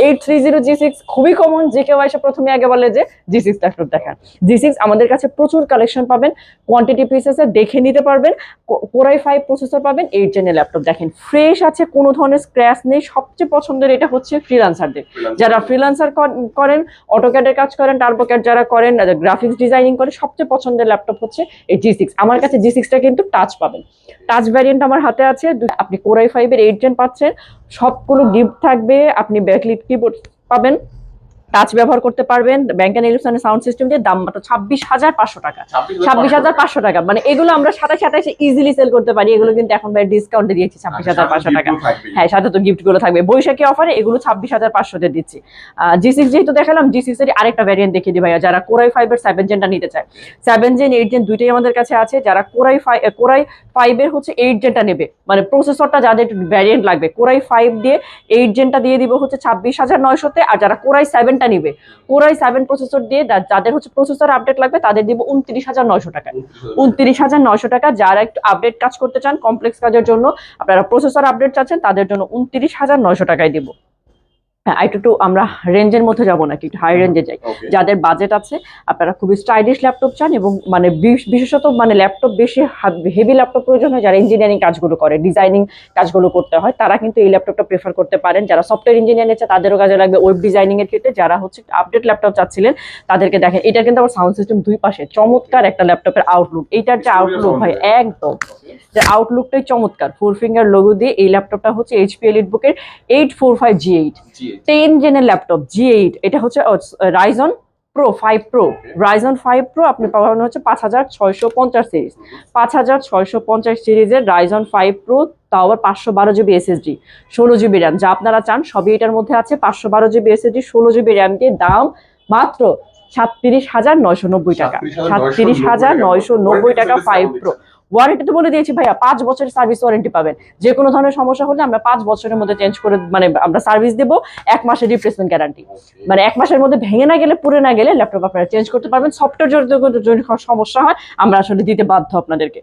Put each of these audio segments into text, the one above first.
8300G6 খুবই common, যে কেউ এসে প্রথমে আগে বলে যে G6 ল্যাপটপ দেখান। G6 আমাদের কাছে প্রচুর কালেকশন পাবেন, কোয়ান্টিটি পিসেসে দেখে নিতে পারবেন। Core i5 প্রসেসর পাবেন, 8 জেনের ল্যাপটপ দেখেন ফ্রেশ আছে, কোনো ধরনের স্ক্র্যাচ নেই। সবচেয়ে পছন্দের এটা হচ্ছে ফ্রিল্যান্সারদের, যারা ফ্রিল্যান্সার করেন, অটোক্যাডের কাজ করেন, টার্বোক্যাড যারা করেন, গ্রাফিক্স ডিজাইনিং করে, সবচেয়ে পছন্দের ল্যাপটপ হচ্ছে এই G6। আমার কাছে G6টা কিন্তু টাচ পাবেন, টাচ ভ্যারিয়েন্ট আমার হাতে আছে। আপনি Core i5 এর 8 জেন পাচ্ছেন, সবগুলো গিফট থাকবে। আপনি ব্যাকলিট কিবোর্ড পাবেন, টাচ ব্যবহার করতে পারবেন, bank and electronic sound system দিয়ে। দাম মাত্র 26,500 টাকা। 26,500 টাকা, মানে এগুলো আমরা 27 ইজিলি সেল করতে পারি। এগুলো কিন্তু এখন ভাই ডিসকাউন্টে দিয়েছি 26,500 টাকা। হ্যাঁ, সাথে তো গিফট গুলো থাকবে, বৈশাখী অফারে এগুলো 26,500 তে দিচ্ছি। G6 যেহেতু দেখালাম, G6 এর আরেকটা ভ্যারিয়েন্ট দেখিয়ে দিই ভাইয়া, যারা Core i5 এর 7 জেনটা নিতে চায়। 7 জেন 8 জেন দুইটাই আমাদের কাছে আছে। যারা Core i5 এর হচ্ছে 8 জেনটা নেবে, মানে প্রসেসরটা যাদের ভ্যারিয়েন্ট লাগবে, Core i5 দিয়ে 8 জেনটা দিয়ে দিব হচ্ছে 26,900 তে। আর যারা Core i7 টা নিবে, Core i7 প্রসেসর দিয়ে যাদের হচ্ছে প্রসেসর আপডেট লাগবে, তাদের দিব 29,900 টাকা। 29,900 টাকা। যারা একটু আপডেট কাজ করতে চান, কমপ্লেক্স কাজের জন্য, আপনারা প্রসেসর আপডেট চাচ্ছেন, তাদের জন্য 29,900 টাকায় দিব। হ্যাঁ, একটু আমরা রেঞ্জের মধ্যে যাবো নাকি, একটু হাই রেঞ্জে যাই। যাদের বাজেট আছে, আপনারা খুবই স্টাইলিশ ল্যাপটপ চান এবং মানে বিশেষত মানে ল্যাপটপ বেশি হেভি ল্যাপটপ প্রয়োজন হয়, যারা ইঞ্জিনিয়ারিং কাজগুলো করে, ডিজাইনিং কাজগুলো করতে হয়, তারা কিন্তু এই ল্যাপটপটা প্রেফার করতে পারেন। যারা সফটওয়্যার ইঞ্জিনিয়ার আছে, তাদেরও কাজে লাগবে। ওয়েব ডিজাইনিং এর ক্ষেত্রে যারা হচ্ছে আপডেট ল্যাপটপ চাচ্ছিলেন, তাদেরকে দেখেন। এটা কিন্তু আবার সাউন্ড সিস্টেম দুই পাশে, চমৎকার একটা ল্যাপটপের আউটলুক। এইটার যে আউটলুক ভাই, একদম যে আউটলুকটাই চমৎকার। 4 ফিঙ্গার লোগো দিয়ে এই ল্যাপটপটা হচ্ছে HP এলিটবুকের 845G8 10 জেনের ল্যাপটপ। G8 এটা হচ্ছে Ryzen pro 5 pro, Ryzen 5 pro. আপনি পাবেন হচ্ছে 5650 সিরিজ, 5650 সিরিজের রাইজন 5 প্রো, তাও আবার 512GB SSD, 16GB র্যাম। যা আপনারা চান সবই এটার মধ্যে আছে। 512GB SSD, 16GB র্যাম দিয়ে দাম মাত্র 37,990 টাকা। 37,990 টাকা 5 প্রো। ওয়ারেন্টি তো বলে দিয়েছি ভাইয়া, 5 বছরের সার্ভিস ওয়ারেন্টি পাবেন। যে কোনো ধরনের সমস্যা হলে আমরা 5 বছরের মধ্যে চেঞ্জ করে, মানে আমরা সার্ভিস দেবো। 1 মাসের রিপ্লেসমেন্ট গ্যারান্টি, মানে 1 মাসের মধ্যে ভেঙে না গেলে, পুড়ে না গেলে ল্যাপটপ আপনারা চেঞ্জ করতে পারবেন। সফটওয়্যার যদি সমস্যা হয়, আমরা আসলে দিতে বাধ্য আপনাদেরকে।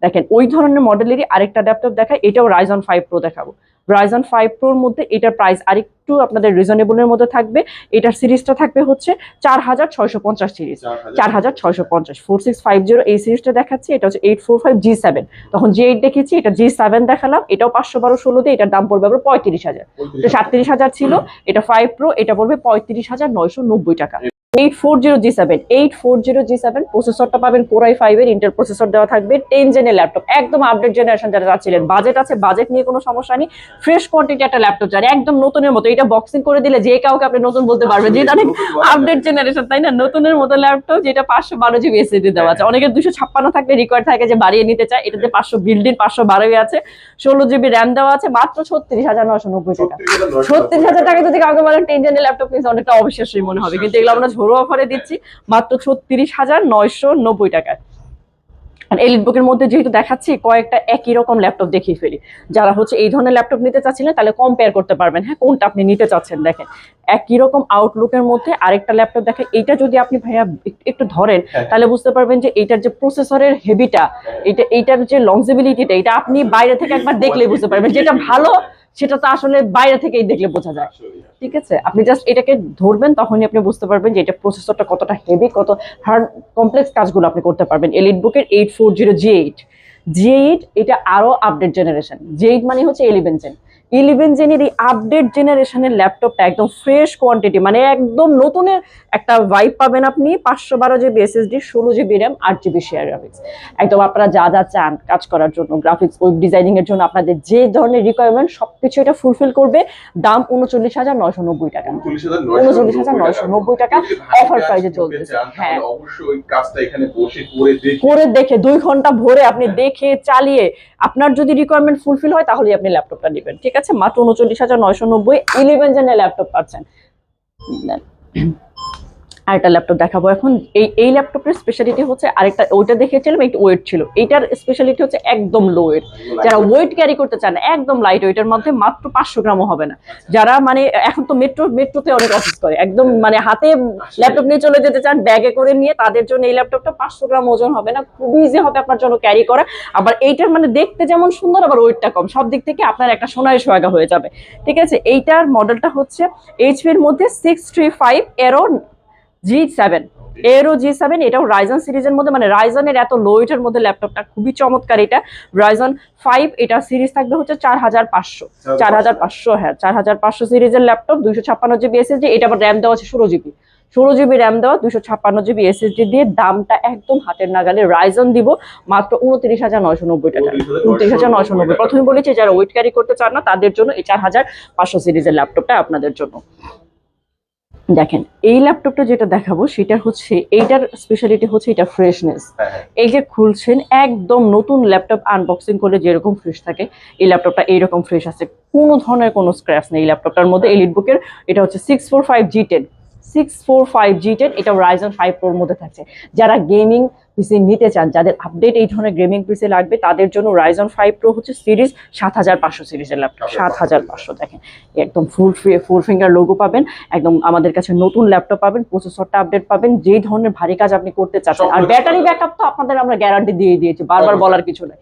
দেখেন, ওই ধরনের মডেলেরই আরেকটা ল্যাপটপ দেখায়, এটাও রাইজন 5 প্রো দেখাবো। রাইজন 5 প্রোর মধ্যে এটার প্রাইস আরেকটু আপনাদের রিজনেবলের মধ্যে থাকবে। এটার সিরিজটা থাকবে হচ্ছে 4650 সিরিজ, 4650 4650 এই সিরিজটা দেখাচ্ছি। এটা হচ্ছে 845G7, তখন G8 দেখেছি, এটা G7 দেখালাম। এটাও 512/16 দিয়ে, এটার দাম পড়বে আবার 35,000। তো 37,000 ছিল, এটা 5 প্রো, এটা পড়বে 35,990 টাকা। 840G7 প্রসেসরটা পাবেন Core i5 এর ইন্টেল প্রসেসর দেওয়া থাকবে। 10 জেনের ল্যাপটপ, একদম আপডেট জেনারেশন। যারা চাচ্ছিলেন, বাজেট আছে, বাজেট নিয়ে কোনো সমস্যা নেই, ফ্রেশ কোয়ান্টিটি একটা ল্যাপটপ চান, একদম নতুনের মতো। এটা বক্সিং করে দিলে যে কাউকে আপনি নতুন বলতে পারবেন, যেটা অনেক আপডেট জেনারেশন, তাই না? নতুনের মতো ল্যাপটপ, যেটা 512GB SSD দেওয়া আছে। অনেকে 256 থাকলে রিকোয়ার্ড থাকে যে বাড়িয়ে নিতে চায়, এটাতে 500 বিল্ডিং 512 আছে, 16GB র্যাম দেওয়া আছে, মাত্র 36,990 টাকা। 36,000 টাকা যদি কাউকে বলেন 10 জেনের ল্যাপটপ কিনছে, অনেকটা অবিশ্বাস্যই মনে হবে, কিন্তু এগুলো আমরা ঝোড়ো অফারে দিচ্ছি মাত্র 36,990 টাকায়। এলিটবুকের মধ্যে যেহেতু দেখাচ্ছি, কয়েকটা একই রকম ল্যাপটপ দেখিয়ে ফেলি। যারা হচ্ছে এই ধরনের ল্যাপটপ নিতে চাচ্ছিলেন, তাহলে কম্পেয়ার করতে পারবেন, হ্যাঁ, কোনটা আপনি নিতে চাচ্ছেন। দেখেন, একই রকম আউটলুকের মধ্যে আরেকটা ল্যাপটপ দেখেন। এইটা যদি আপনি ভাইয়া একটু ধরেন, তাহলে বুঝতে পারবেন যে এইটার যে প্রসেসরের হেভিটা, এইটার যে লংজিবিলিটিটা, এটা আপনি বাইরে থেকে একবার দেখলেই বুঝতে পারবেন। যেটা ভালো, সেটা তো আসলে বাইরে থেকেই দেখলে বোঝা যায়। ঠিক আছে, আপনি জাস্ট এটাকে ধরবেন, তখনই আপনি বুঝতে পারবেন যে এটা প্রসেসরটা কতটা হেভি, কত হার্ড কমপ্লেক্স কাজগুলো আপনি করতে পারবেন। এলিটবুকের 840G8 এটা আরো আপডেট জেনারেশন। G8 মানে হচ্ছে 11 জেন। 11 জেনের এই আপডেট জেনারেশনের ল্যাপটপটা একদম ফ্রেশ কোয়ান্টিটি, মানে একদম নতুনের একটা ভাইব পাবেন আপনি। 512GB SSD, 16GB RAM, 8GB share graphics. একদম আপনারা যা যা চান কাজ করার জন্য, গ্রাফিক্স, ওয়েব ডিজাইনিং এর জন্য, আপনাদের যে ধরনের রিকোয়ারমেন্ট সবকিছু এটা ফুলফিল করবে। দাম 39,990 টাকা। 39,990 টাকা অফার প্রাইসে চলতেছে। হ্যাঁ, অবশ্যই কাজটা এখানে বসে করে দেখে 2 ঘন্টা ভরে আপনি দেখে চালিয়ে, আপনার যদি রিকোয়ারমেন্ট ফুলফিল হয়, তাহলে আপনি ল্যাপটপটা নেবেন। ঠিক আছে, মাত্র 39,990 11 জেনের ল্যাপটপ পাচ্ছেন। আরেকটা ল্যাপটপ দেখাবো এখন। এই ল্যাপটপের স্পেশালিটি হচ্ছে, আরেকটা ওইটা দেখিয়েছিলাম একটু ওয়েট ছিল, এইটার স্পেশালিটি হচ্ছে একদম লো ওয়েট। যারা ওয়েট ক্যারি করতে চান একদম লাইট ওয়েটের মধ্যে, মাত্র 500 গ্রামও হবে না। যারা মানে এখন তো মেট্রোতে অনেক অফিস করে, একদম মানে হাতে ল্যাপটপ নিয়ে চলে যেতে চান ব্যাগে করে নিয়ে, তাদের জন্য এই ল্যাপটপটা 500 গ্রাম ওজন হবে না, খুবই ইজি হবে আপনার জন্য ক্যারি করা। আবার এইটার মানে দেখতে যেমন সুন্দর, আবার ওয়েটটা কম, সব দিক থেকে আপনার একটা সোনায় সোহাগা হয়ে যাবে। ঠিক আছে, এইটার মডেলটা হচ্ছে এইচপির মধ্যে 635 এরো G7, এরো G7। এটাও রাইজন সিরিজের মধ্যে, মানে রাইজনের এত লো ওয়েটের মধ্যে ল্যাপটপটা খুবই চমৎকার। এটা রাইজন 5, এটা সিরিজ থাকবে হচ্ছে 4500, 4500, হ্যাঁ 4500 সিরিজের ল্যাপটপ, 256 জিবি এসএসডি। এটা আবার র্যাম দেওয়া আছে 16 জিবি, 16 জিবি র্যাম দেওয়া, 256 জিবি এসএসডি দিয়ে। দামটা একদম হাতের নাগালে, রাইজন দিব মাত্র 29,990 টাকা, 29,990। প্রথমে বলেছি যারা ওয়েট ক্যারি করতে চান না তাদের জন্য এই 4500 সিরিজের ল্যাপটপটা আপনাদের জন্য। দেখেন এই ল্যাপটপটা যেটা দেখাবো সেটা হচ্ছে, এইটার স্পেশালিটি হচ্ছে এটা ফ্রেশনেস। এই যে খুলছেন একদম নতুন ল্যাপটপ আনবক্সিং করলে যেরকম ফ্রেশ থাকে, এই ল্যাপটপটা এইরকম ফ্রেশ আছে, কোনো ধরনের কোনো স্ক্র্যাচ নেই এই ল্যাপটপটার মধ্যে। এলিটবুকের এটা হচ্ছে 645G10, 645G10, এটা রাইজন 5 প্রোর মধ্যে থাকছে। যারা গেমিং পিসি নিতে চান, যাদের আপডেট এই ধরনের গেমিং পিসি লাগবে, তাদের জন্য রাইজন 5 প্রো হচ্ছে সিরিজ 7500 সিরিজের ল্যাপটপ, 7500। দেখেন একদম ফুল ফিঙ্গার লোগো পাবেন, একদম আমাদের কাছে নতুন ল্যাপটপ পাবেন, প্রসেসরটা আপডেট পাবেন, যেই ধরনের ভারী কাজ আপনি করতে চাচ্ছেন। আর ব্যাটারি ব্যাকআপ তো আপনাদের আমরা গ্যারান্টি দিয়ে দিয়েছি, বারবার বলার কিছু নাই।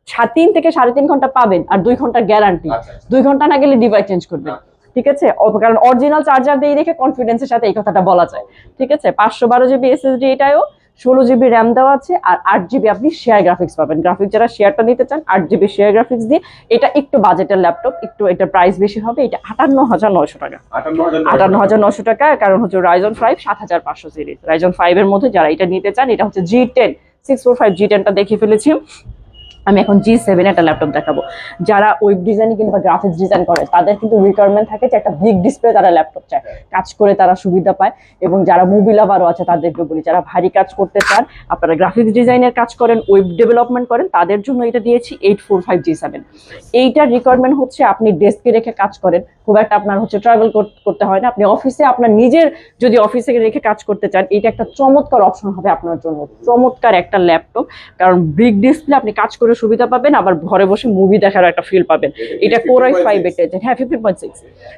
3 থেকে 3.5 ঘন্টা পাবেন, আর 2 ঘন্টার গ্যারান্টি। 2 ঘন্টা না গেলে ডিভাইস চেঞ্জ করবেন। ঠিক আছে, কারণ অরিজিনাল চার্জার দিয়ে রেখে কনফিডেন্সের সাথে এই কথাটা বলা যায়। ঠিক আছে, 512 জিবি এসএসডি, এটাও 16 জিবি র্যাম দেওয়া আছে, আর 8 জিবি আপনি শেয়ার গ্রাফিক্স পাবেন। গ্রাফিক্স যারা শেয়ারটা নিতে চান, 8 জিবি শেয়ার গ্রাফিক্স দিয়ে। এটা একটু বাজেটের ল্যাপটপ, একটু এটা প্রাইস বেশি হবে, এটা 58,900 টাকা, 58,900 টাকা। কারণ হচ্ছে রাইজন 5 7500 সিরিজ, রাইজন 5 এর মধ্যে যারা এটা নিতে চান, এটা হচ্ছে G10, 645G10টা দেখিয়ে ফেলেছি। আমি এখন G7 একটা ল্যাপটপ দেখাবো। যারা ওয়েব ডিজাইনিং কিংবা গ্রাফিক্স ডিজাইন করে, তাদের কিন্তু রিকোয়ারমেন্ট থাকে যে একটা বিগ ডিসপ্লে তারা ল্যাপটপ চায়, কাজ করে তারা সুবিধা পায়। এবং যারা মুভি লাভারও আছে তাদেরকে বলি, যারা ভারী কাজ করতে চান, আপনারা গ্রাফিক্স ডিজাইনের কাজ করেন, ওয়েব ডেভেলপমেন্ট করেন, তাদের জন্য এটা দিয়েছি 845G7। এইটার রিকোয়ারমেন্ট হচ্ছে আপনি ডেস্কে রেখে কাজ করেন, খুব একটা আপনার হচ্ছে ট্রাভেল করতে হয় না, আপনি অফিসে আপনার নিজের যদি অফিসে রেখে কাজ করতে চান, এটা একটা চমৎকার অপশন হবে আপনার জন্য, চমৎকার একটা ল্যাপটপ। কারণ বিগ ডিসপ্লে, আপনি কাজ করে সুবিধা পাবেন, আবার ঘরে বসে মুভি দেখার একটা ফিল পাবেন। এটা Core i5 এর 10, হ্যাঁ 15.6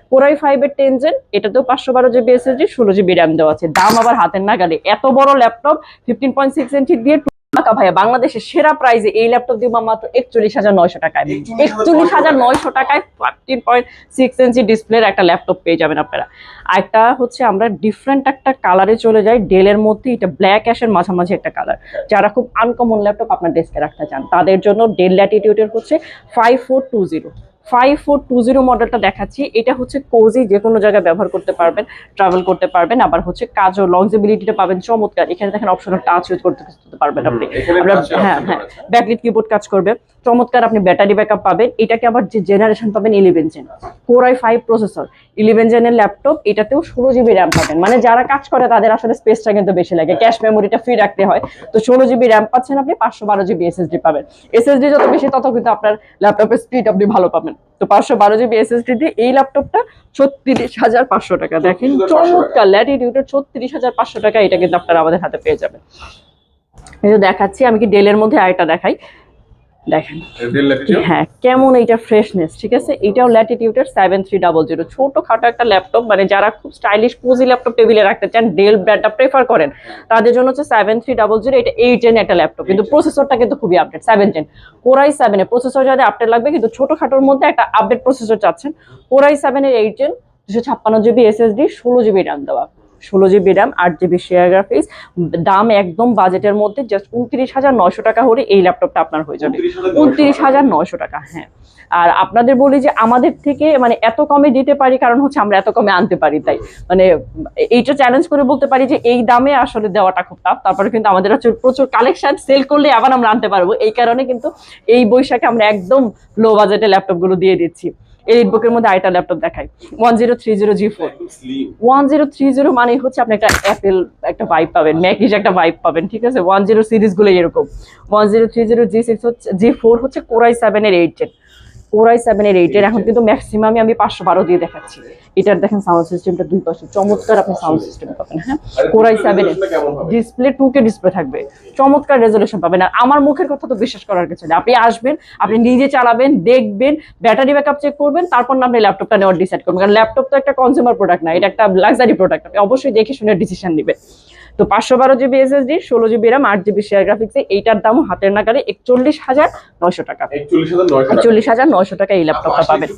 Core i5 এর 10 এটাতেও 512 জিবি এসএসডি, 16 জিবি র্যাম দেওয়া আছে। দাম আবার হাতের নাগালে, এত বড় ল্যাপটপ 15.6 ইঞ্চি দিয়ে টাকা ভাইয়া, বাংলাদেশের সেরা প্রাইজে এই ল্যাপটপ দিব মাত্র 41,900 টাকায়। 41,900 টাকায় 15.6 ইঞ্চি ডিসপ্লের একটা ল্যাপটপ পেয়ে যাবেন আপনারা। আরেকটা হচ্ছে আমরা ডিফারেন্ট একটা কালারে চলে যাই, ডেলের মধ্যে এটা ব্ল্যাক অ্যাশের মাঝামাঝি একটা কালার। যারা খুব আনকমন ল্যাপটপ আপনার ডেস্কে রাখতে চান, তাদের জন্য ডেল ল্যাটিটিউডের হচ্ছে 5420 মডেলটা দেখাচ্ছি। এটা হচ্ছে কোজি, যে কোনো জায়গায় ব্যবহার করতে পারবেন, ট্রাভেল করতে পারবেন, আবার হচ্ছে কাজও লংজিবিলিটিটা পাবেন চমৎকার। এখানে দেখেন অপশনাল টাচ ইউজ করতে পারবেন আপনি, হ্যাঁ হ্যাঁ ব্যাকলিট কিবোর্ড কাজ করবে চমৎকার। আপনি ব্যাটারি ব্যাকআপ পাবেন। এটাকে আবার যে জেনারেশন পাবেন 11 জেন, Core i5 প্রসেসর, 11 জেনের ল্যাপটপ। এটাতেও 16 জিবি র্যাম পাবেন। মানে যারা কাজ করে তাদের আসলে স্পেসটা কিন্তু বেশি লাগে, ক্যাশ মেমোরিটা ফ্রি রাখতে হয়, তো 16 জিবি র্যাম পাচ্ছেন আপনি, 512 জিবি এসএসডি পাবেন। এসএসডি যত বেশি তত কিন্তু আপনার ল্যাপটপের স্পিড আপনি ভালো পাবেন। তো 512 জিবি এসএসডি দিয়ে এই ল্যাপটপটা 36,500 টাকা। দেখেন চমৎকার ল্যাটিটিউডের 36,500 টাকা, এটা কিন্তু আপনারা আমাদের হাতে পেয়ে যাবেন। এই যে দেখাচ্ছি, আমি কি ডেলের মধ্যে আরেকটা দেখাই, দেখেন হ্যাঁ কেমন এইটা ফ্রেশনেস। ঠিক আছে, এটাও ল্যাটিটিউডের 7300, ছোট খাটো একটা ল্যাপটপ। মানে যারা খুব স্টাইলিশ কোজি ল্যাপটপ টেবিলে রাখতে চান, ডেল ব্র্যান্ডটা প্রেফার করেন, তাদের জন্য হচ্ছে 7300। এটা 8 জেন একটা ল্যাপটপ, কিন্তু প্রসেসরটা কিন্তু খুবই আপডেট, 7 জেন Core i7 এর প্রসেসর যাদের আপডেট লাগবে, কিন্তু ছোট খাটোর মধ্যে একটা আপডেট প্রসেসর চাচ্ছেন, Core i7 এর 8 gen, 256 GB SSD, 16 GB RAM দেওয়া, 16 GB RAM, 8 GB share graphics. দাম একদম বাজেটের মধ্যে, জাস্ট 29,900 টাকা হলে এই ল্যাপটপটা আপনার হয়ে যাবে, 29,900 টাকা। হ্যাঁ, আর আপনাদের বলি যে আমাদের থেকে মানে এত কমে দিতে পারি, কারণ হচ্ছে আমরা এত কমে আনতে পারি, তাই মানে এইটা চ্যালেঞ্জ করে বলতে পারি যে এই দামে আসলে দেওয়াটা খুব টাফ। তারপরে কিন্তু আমাদের হচ্ছে প্রচুর কালেকশন, সেল করলে আবার আমরা আনতে পারবো, এই কারণে কিন্তু এই বৈশাখে আমরা একদম লো বাজেটে ল্যাপটপগুলো দিয়ে দিচ্ছি। এলিটবুকের মধ্যে আরেকটা ল্যাপটপ দেখাই, 1030G4। 1030 মানে হচ্ছে আপনি একটা অ্যাপেল একটা ভাইব পাবেন, ম্যাকিশ একটা ভাইব পাবেন। ঠিক আছে, 10 সিরিজ গুলো এরকম। 1030G6 হচ্ছে, G4 হচ্ছে Core i7 এর 8 জেন, Core i7 এর 8 এর এখন কিন্তু ম্যাক্সিমামই আমি 512 দিয়ে দেখাচ্ছি। এটার দেখেন সাউন্ড সিস্টেমটা দুই পাশে চমৎকার আপনি সাউন্ড সিস্টেম পাবেন। হ্যাঁ, Core i7 এর ডিসপ্লে 2K ডিসপ্লে থাকবে, চমৎকার রেজোলিউশন পাবেন। আর আমার মুখের কথা তো বিশ্বাস করার কিছু নেই, আপনি আসবেন, আপনি নিজে চালাবেন, দেখবেন, ব্যাটারি ব্যাকআপ চেক করবেন, তারপর না আপনি ল্যাপটপটা নেওয়ার ডিসাইড করবেন। কারণ ল্যাপটপ তো একটা কনজিউমার প্রোডাক্ট না, এটা একটা লাক্সারি প্রোডাক্ট, আপনি অবশ্যই দেখে শুনে ডিসিশন নেবেন। তো 512 GB SSD, 16 GB RAM, 8 GB share graphics, এইটার দাম হাতের নাগালে 41,900 টাকা। 41,900 টাকা। 41,900 টাকা এই ল্যাপটপটা পাবেন।